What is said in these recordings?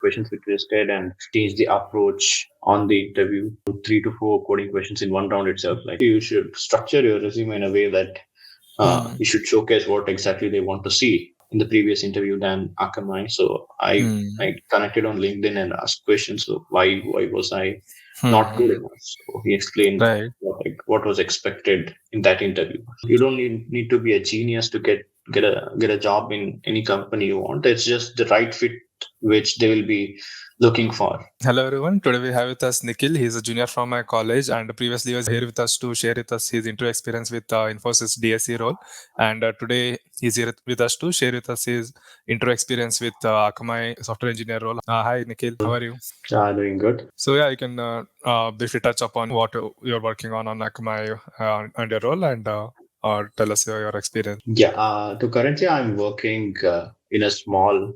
questions which we tested and change the approach on the interview. 3 to 4 coding questions in one round itself. Like you should structure your resume in a way that you should showcase what exactly they want to see in the previous interview than Akamai. So I connected on LinkedIn and asked questions. So why was I not good enough? So he explained Right. what was expected in that interview. You don't need to be a genius to get a job in any company you want. It's just the right fit which they will be looking for. Hello everyone. Today we have with us Nikhil. He's a junior from my college and previously was here with us to share with us his interview experience with Infosys DSC role. And today he's here with us to share with us his interview experience with Akamai software engineer role. Hi Nikhil, how are you? Doing good. So yeah, you can briefly touch upon what you're working on Akamai and your role and or tell us your experience. Yeah. So currently I'm working in a small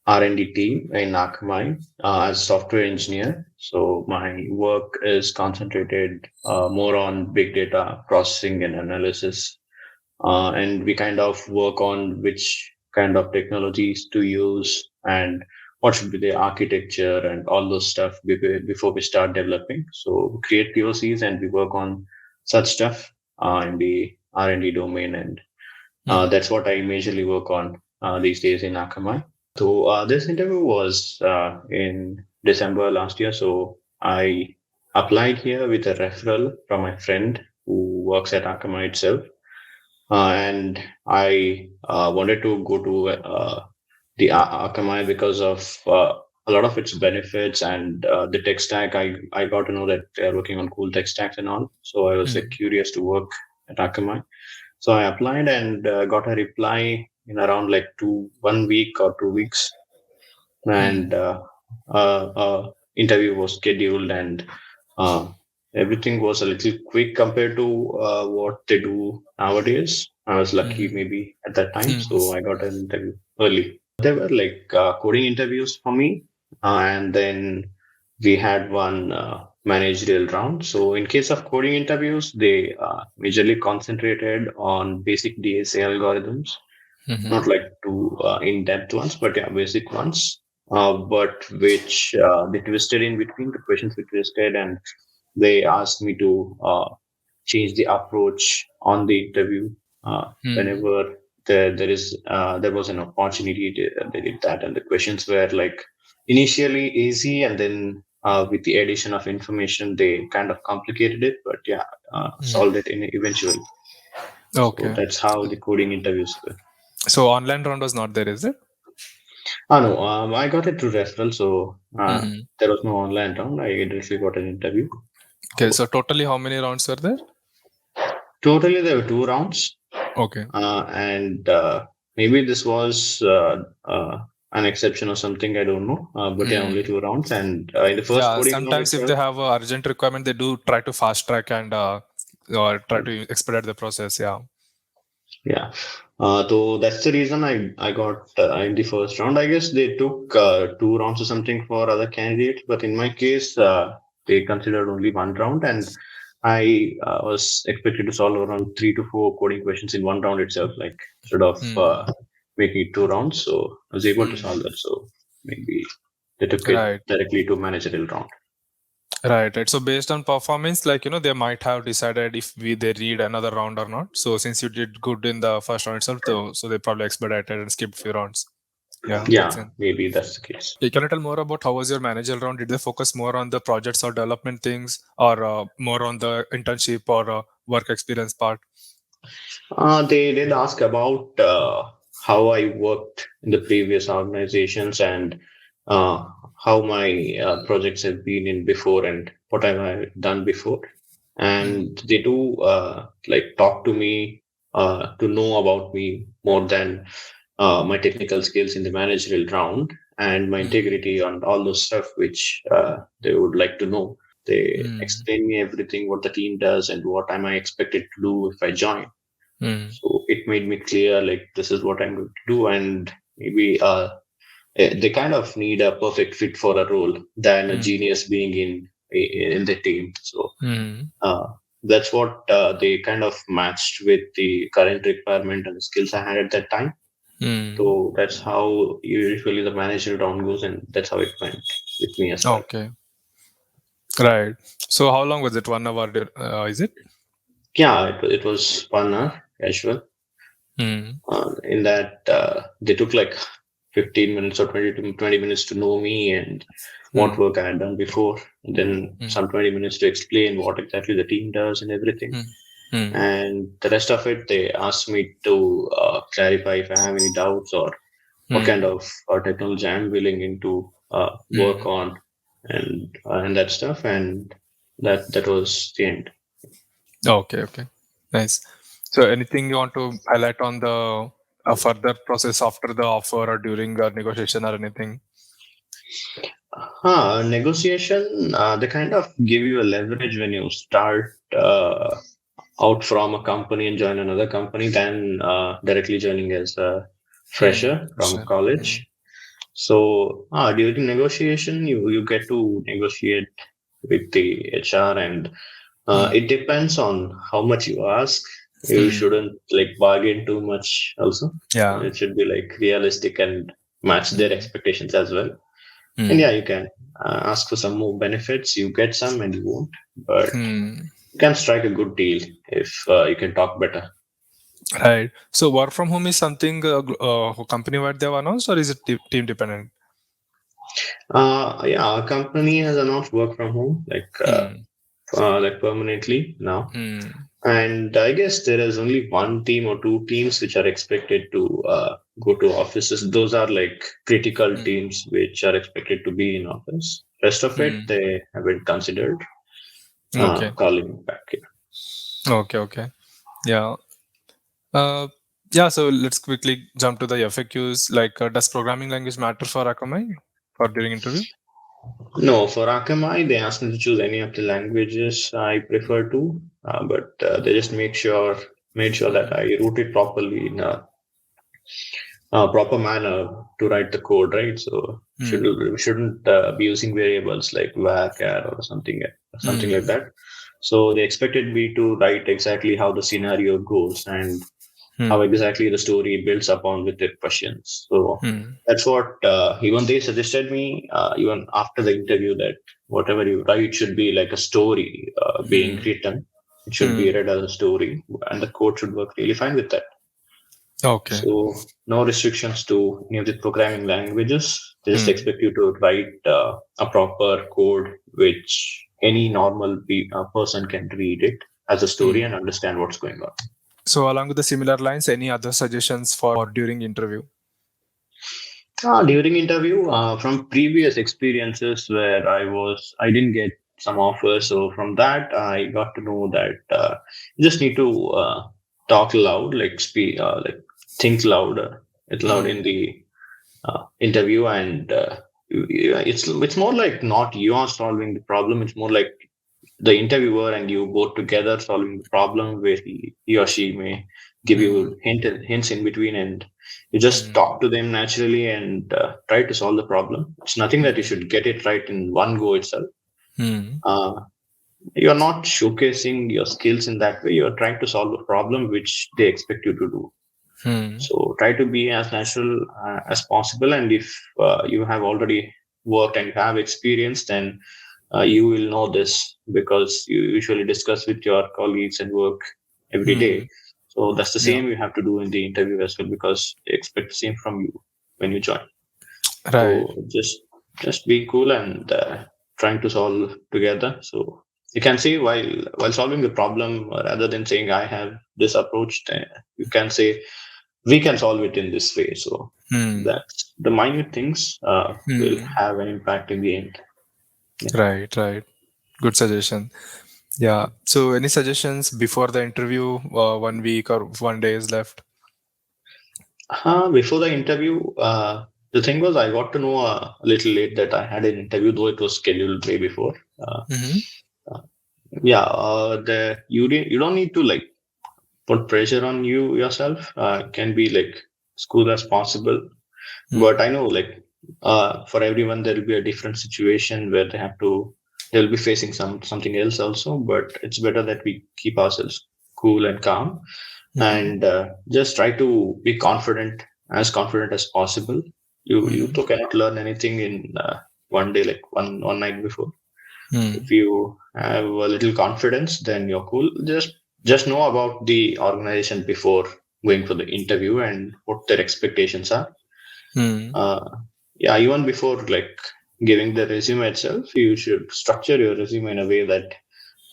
R&D team in Akamai as software engineer. So my work is concentrated more on big data processing and analysis. And we kind of work on which kind of technologies to use and what should be the architecture and all those stuff before we start developing. So we create POCs and we work on such stuff in the R&D domain. And that's what I majorly work on these days in Akamai. So this interview was in December last year. So I applied here with a referral from my friend who works at Akamai itself. And I wanted to go to the Akamai because of a lot of its benefits and the tech stack. I got to know that they're working on cool tech stacks and all. So I was like curious to work at Akamai. So I applied and got a reply in around like 1 week or 2 weeks, and interview was scheduled, and everything was a little quick compared to what they do nowadays. I was lucky maybe at that time, so I got an interview early. There were like coding interviews for me, and then we had one managerial round. So in case of coding interviews, they majorly concentrated on basic DSA algorithms, not like too in-depth ones, but yeah, basic ones. But which they twisted in between the questions we twisted, and they asked me to change the approach on the interview whenever there was an opportunity. They did that, and the questions were like initially easy, and then with the addition of information, they kind of complicated it. But yeah, solved it in eventually. Okay. So that's how the coding interviews were. So online round was not there, is it? No, I got it through referral, so there was no online round. I directly got an interview. Okay, so totally how many rounds were there? Totally, there were 2 rounds. Okay. And maybe this was an exception or something. I don't know. But yeah, only 2 rounds. And in the first coding round sometimes if itself, they have a urgent requirement, they do try to fast track and or try to expedite the process. Yeah. Yeah. So that's the reason I got in the first round. I guess they took 2 rounds or something for other candidates, but in my case, they considered only 1 round, and I was expected to solve around 3 to 4 coding questions in 1 round itself, like instead of making it 2 rounds. So I was able to solve that. So maybe they took it directly to managerial round. Right. So based on performance, like, they might have decided if they read another round or not. So since you did good in the first round itself, so they probably expedited and skipped few rounds. Yeah, maybe that's the case. Can you tell more about how was your managerial round? Did they focus more on the projects or development things, or more on the internship or work experience part? They did ask about how I worked in the previous organizations and how my projects have been in before and what have I done before. And they do like talk to me to know about me more than my technical skills in the managerial round and my integrity on all those stuff which they would like to know. They explain me everything what the team does and what am I expected to do if I join. So it made me clear like this is what I'm going to do, and maybe they kind of need a perfect fit for a role than a genius being in the team. So that's what they kind of matched with the current requirement and the skills I had at that time. Hmm. So that's how usually the managerial round goes, and that's how it went with me as well. Okay. Right. So how long was it? 1 hour? Is it? Yeah, it was 1 hour casual. Hmm. In that, they took like 15 minutes or 20 minutes to know me and what Hmm. work I had done before. And then Hmm. some 20 minutes to explain what exactly the team does and everything. Hmm. Hmm. And the rest of it, they asked me to clarify if I have any doubts or what kind Hmm. of technology I'm willing into work Hmm. on and that stuff. And that was the end. Okay. Okay. Nice. So anything you want to highlight on the further process after the offer or during the negotiation or anything? Negotiation, they kind of give you a leverage when you start out from a company and join another company than directly joining as a Hmm. fresher from Sure. Hmm. college. So during negotiation, you get to negotiate with the HR, and Hmm. it depends on how much you ask. You Hmm. shouldn't like bargain too much. Also, Yeah. it should be like realistic and match their Hmm. expectations as well. And Hmm. yeah, you can ask for some more benefits. You get some, and you won't, but Hmm. you can strike a good deal if you can talk better. Right. So work from home is something company wide they've announced, or is it team dependent? Yeah, our company has announced work from home Hmm. like permanently now, Hmm. and I guess there is only one team or two teams which are expected to go to offices. Those are like critical Hmm. teams which are expected to be in office. Rest of it, Hmm. they haven't considered Okay. calling back here. Okay. Okay. Yeah. Uh, yeah. So let's quickly jump to the FAQs. Like, does programming language matter for Akamai for during interview? No, for Akamai, they asked me to choose any of the languages I prefer to, but they just made sure that Hmm. I wrote it properly in a proper manner to write the code, right? So Hmm. we shouldn't be using variables like var or something like Hmm. that. So they expected me to write exactly how the scenario goes and how Hmm. exactly the story builds upon with their questions. So Hmm. that's what even they suggested me even after the interview that whatever you write should be like a story being Hmm. written. It should be Hmm. read as a story, and the code should work really fine with that. Okay. So no restrictions to any of the programming languages. They just Hmm. expect you to write a proper code which any normal person can read it as a story Hmm. and understand what's going on. So along with the similar lines, any other suggestions for during interview? During interview, from previous experiences where I didn't get some offers. So from that, I got to know that you just need to talk loud, like speak, like think louder, it loud in Hmm. the interview, and it's more like not you are solving the problem. It's more like the interviewer and you both together solving the problem where he or she may give Hmm. you hints in between, and you just Hmm. talk to them naturally and try to solve the problem. It's nothing that you Hmm. should get it right in one go itself. Hmm. uh, you're not showcasing your skills in that way. You're trying to solve a problem which they expect you to do. Hmm. So try to be as natural as possible, and if you have already worked and you have experience, then you will know this because you usually discuss with your colleagues and work every Hmm. day. So that's the Yeah. same you have to do in the interview as well because they expect the same from you when you join. Right. So just be cool and trying to solve together. So you can say while solving the problem, rather than saying I have this approach, you can say we can solve it in this way. So Hmm. that's the minute things will Hmm. have an impact in the end. Yeah. Right. Right. Good suggestion. Yeah. So any suggestions before the interview? 1 week or 1 day is left. Before the interview, the thing was I got to know a little late that I had an interview, though it was scheduled way before. Hmm. Uh, yeah, you don't need to like put pressure on yourself. Can be like school as possible, but Hmm. I know like for everyone there will be a different situation where they'll be facing something else also. But it's better that we keep ourselves cool and calm Hmm. and just try to be confident as confident as possible. You Mm. too cannot learn anything in one day, like one night before. If Mm. you have a little confidence, then you're cool. Just know about the organization before going for the interview and what their expectations are. Mm. Uh, yeah, even before like giving the resume itself, you should structure your resume in a way that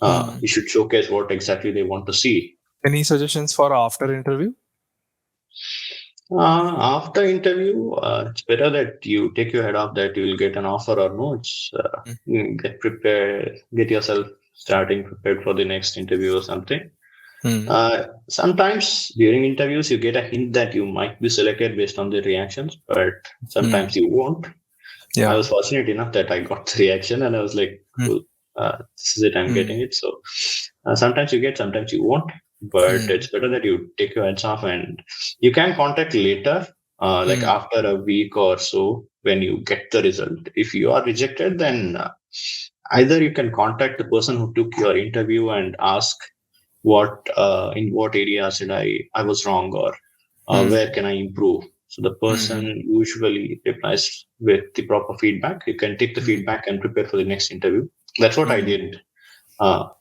you Mm. should showcase what exactly they want to see. Any suggestions for after interview? After interview, it's better that you take your head off that you will get an offer or no. Mm. Get prepared, get yourself starting prepared for the next interview or something. Mm. Sometimes during interviews, you get a hint that you might be selected based on the reactions, but Mm. sometimes you won't. I Yeah. was fortunate enough that I got the reaction, and I was like, Mm. cool, this is it, I'm getting Mm. it. So sometimes you get, sometimes you won't, but Mm. it's better that you take your heads off and you can contact later, like Mm. after a week or so when you get the result. If you are rejected, then either you can contact the person who took your interview and ask what in what areas did I was wrong, or where Mm. can I improve. So the person Mm. usually replies with the proper feedback. You can take the Mm. feedback and prepare for the next interview. That's what I Mm. did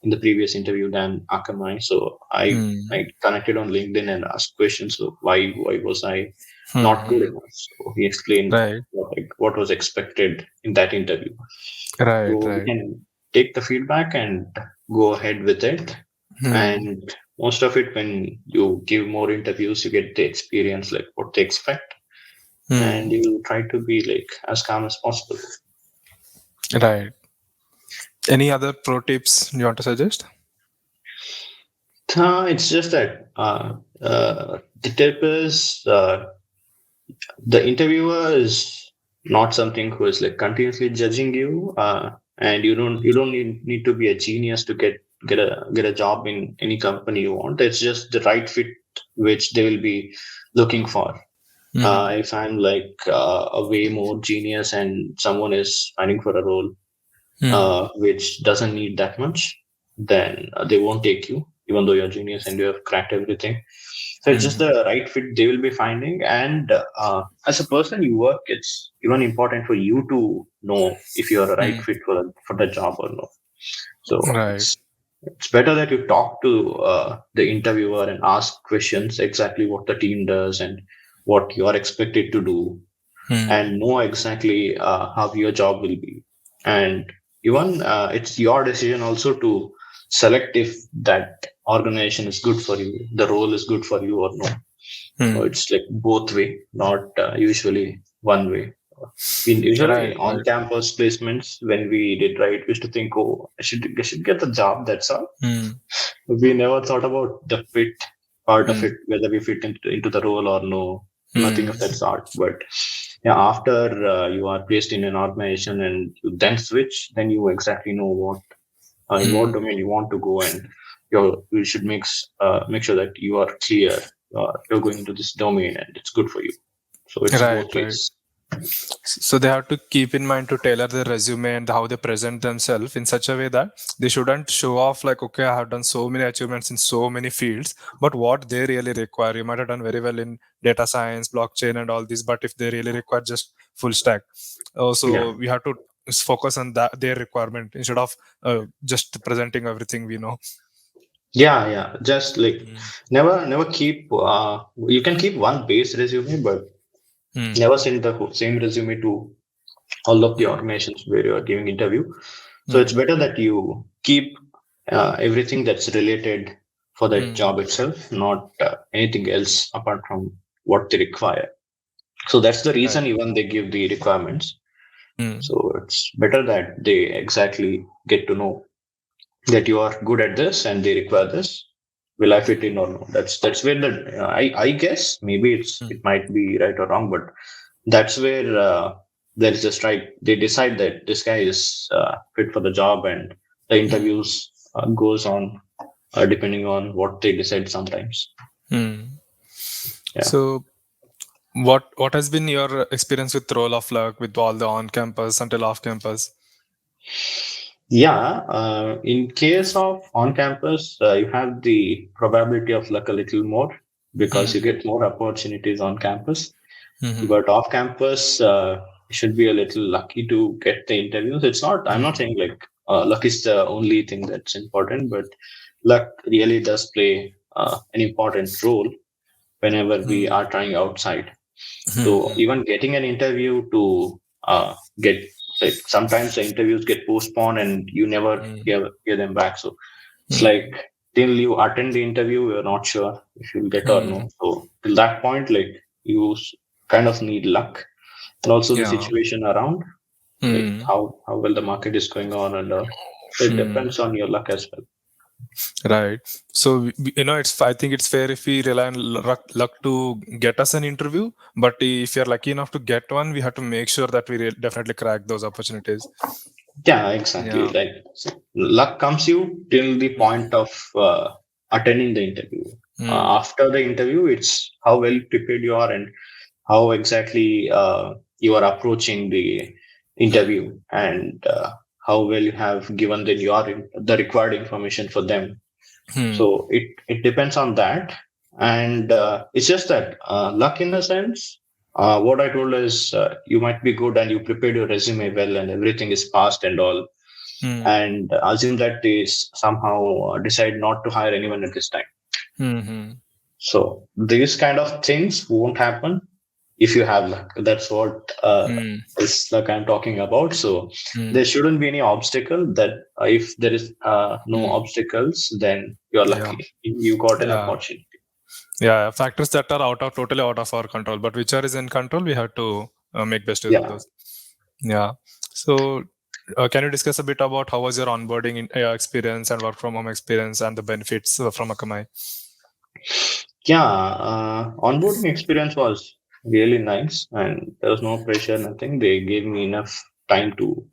in the previous interview than Akamai. So Mm. I connected on LinkedIn and asked questions. So why was I not good Mm. enough? So he explained Right. what was expected in that interview. Right. So we Right. can take the feedback and go ahead with it. Mm. And most of it, when you give more interviews, you get the experience, like what they expect, and Mm. you try to be like as calm as possible. Right. Any other pro tips you want to suggest? It's just that the tip is the interviewer is not something who is like continuously judging you, and you don't need to be a genius to get a job in any company you want. It's just the right fit which they will be looking for. Mm. If I'm like a way more genius and someone is finding for a role Mm. which doesn't need that much, then they won't take you, even though you're genius and you have cracked everything. So it's just Mm. the right fit they will be finding. And as a person you work, it's even important for you to know if you're a right Mm. fit for the job or no. So Right. it's better that you talk to the interviewer and ask questions exactly what the team does and what you're expected to do, Mm. and know exactly how your job will be. And even it's your decision also to select if that organization is good for you, the role is good for you or no. So Mm. it's like both way, not usually one way. We usually Right. on Right. campus placements, when we did right, we used to think, oh, I should get the job. That's all. Mm. We never thought about the fit part of Mm. it, whether we fit into the role or no. Nothing of Mm. that sort. But yeah, after you are placed in an organization and you then switch, then you exactly know what in what Mm. domain you want to go, and you should make sure that you are clear. You're going into this domain and it's good for you. So it's Right. both Right. ways. So they have to keep in mind to tailor their resume and how they present themselves in such a way that they shouldn't show off like, okay, I have done so many achievements in so many fields, but what they really require. You might have done very well in data science, blockchain, and all this, but if they really require just full stack, Yeah, so we have to focus on that their requirement instead of just presenting everything we know. yeah. Just like Mm. never keep. You can keep one base resume, but Mm. never send the same resume to all of the Mm. organizations where you are giving interview. So it's Mm. better that you keep everything that's related for that Mm. job itself, not anything else apart from what they require. So that's the Right. reason even they give the requirements. Mm. So it's better that they exactly get to know that you are good at this and they require this. Will I fit Mm. in or no? That's where the I guess maybe it Mm. might be right or wrong, but that's where there is a strike. They decide that this guy is fit for the job, and the Mm. interviews goes on depending on what they decide sometimes. Mm. Yeah. So what has been your experience with role of luck with all the on campus until off campus? Yeah, in case of on campus, you have the probability of luck a little more because you Mm. get more opportunities on campus. Mm-hmm. But off campus, you should be a little lucky to get the interviews. It's not. I'm not saying like luck is the only thing that's important, but luck really does play an important role whenever we are trying outside. So Mm-hmm. even getting an interview to get, like, sometimes the interviews get postponed and you never hear them back. So it's like till you attend the interview, you're not sure if you'll get or Mm-hmm. no. So till that point, like, kind of need luck and also the Yeah. situation around, like Mm. how well the market is going on, and so it Mm. depends on your luck as well. Right. So it's. I think it's fair if we rely on luck to get us an interview. But if you're lucky enough to get one, we have to make sure that we definitely crack those opportunities. Yeah, exactly. Yeah. Like, so luck comes you till the Mm. point of attending the interview. Mm. After the interview, it's how well prepared you are and how exactly you are approaching the interview, and how well you have given the required information for them. Mm. So it depends on that, and it's just that luck in a sense. What I told is you might be good and you prepared your resume well and everything is passed and all, Mm. and assume that they somehow decide not to hire anyone at this time. Mm-hmm. So these kind of things won't happen if you have luck. That's what Mm. is luck I'm talking about. So Mm. there shouldn't be any obstacle. That if there is no Mm. obstacles, then you're Yeah. lucky. You got an Yeah. opportunity. Yeah. Factors that are totally out of our control, but which are is in control, we have to make best use of Yeah. those. Yeah. So, can you discuss a bit about how was your onboarding experience and work from home experience and the benefits from Akamai? Yeah, onboarding experience was really nice, and there was no pressure, nothing. They gave me enough time to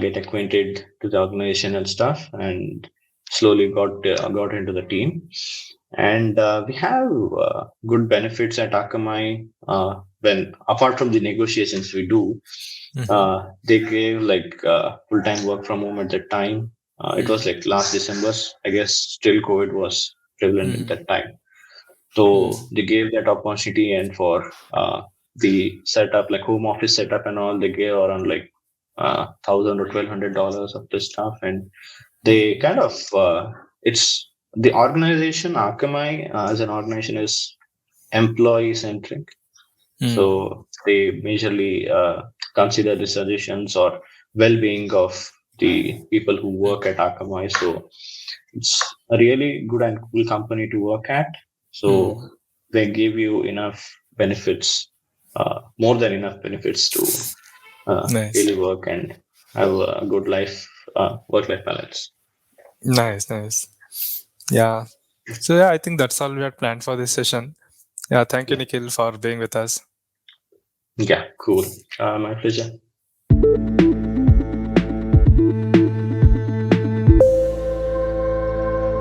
get acquainted to the organization and stuff, and slowly got into the team. And we have good benefits at Akamai. When apart from the negotiations we do, Mm-hmm. they gave like full time work from home at that time. It was like last December. I guess still COVID was prevalent at Mm-hmm. that time, so they gave that opportunity, and for the setup, like home office setup and all, they gave around like $1,000 or $1,200 of this stuff, and they Mm-hmm. kind of it's the organization Akamai as an organization is employee centric, Mm-hmm. so they majorly consider the suggestions or well-being of the people who work at Akamai. So it's a really good and cool company to work at. So Mm-hmm. they give you enough benefits, more than enough benefits to Nice. really work and have a good life, work-life balance. Nice. Nice. Yeah. So yeah, I think that's all we had planned for this session. Yeah. Thank you, Yeah, Nikhil, for being with us. yeah, cool. My pleasure.